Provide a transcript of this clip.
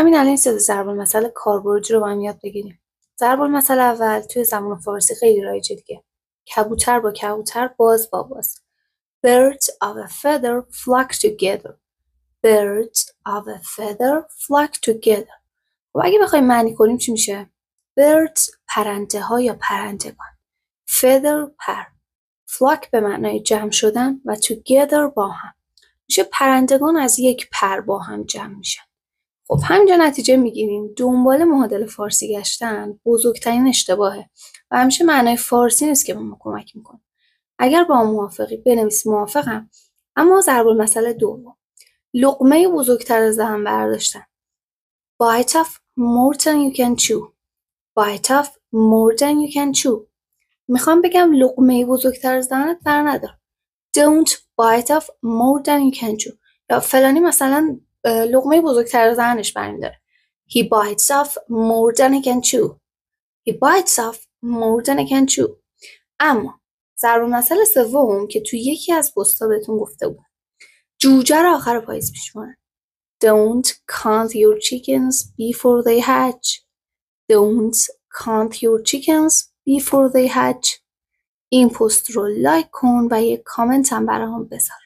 همین الان سه تا ضرب المثل کاربردی رو با هم یاد بگیریم. ضرب المثل اول توی زبان فارسی خیلی رایجه دیگه. کبوتر با کبوتر، باز با باز. Birds of a feather flock together. Birds of a feather flock together. خب اگه بخوایم معنی کنیم چی میشه؟ Birds پرنده ها یا پرندگان. Feather پر. Flock به معنای جمع شدن و together با هم. میشه پرندگان از یک پر با هم جمع میشن. خب همینجا نتیجه میگیریم دنبال معادل فارسی گشتن بزرگترین اشتباهه و همیشه معنای فارسی نیست که به ما کمک میکنه. اگر با موافقی بنویس موافقم. اما ضرب المثل دوم، لقمه بزرگتر از دهن برداشتن. Bite off more than you can chew. Bite off more than you can chew. میخوام بگم لقمه بزرگتر از دهنت در ندار. Don't bite off more than you can chew. یا فلانی مثلا لقمه بزرگتر از دهنش برمی‌داره. He bites off more than he can chew. He bites off more than he can chew. اما ضرب المثل سوم که توی یکی از پست‌ها بهتون گفته بودم. جوجه رو آخر پاییز میشمارن. Don't count your chickens before they hatch. Don't count your chickens before they hatch. این پست رو لایک کن و یک کامنت هم برام بذار.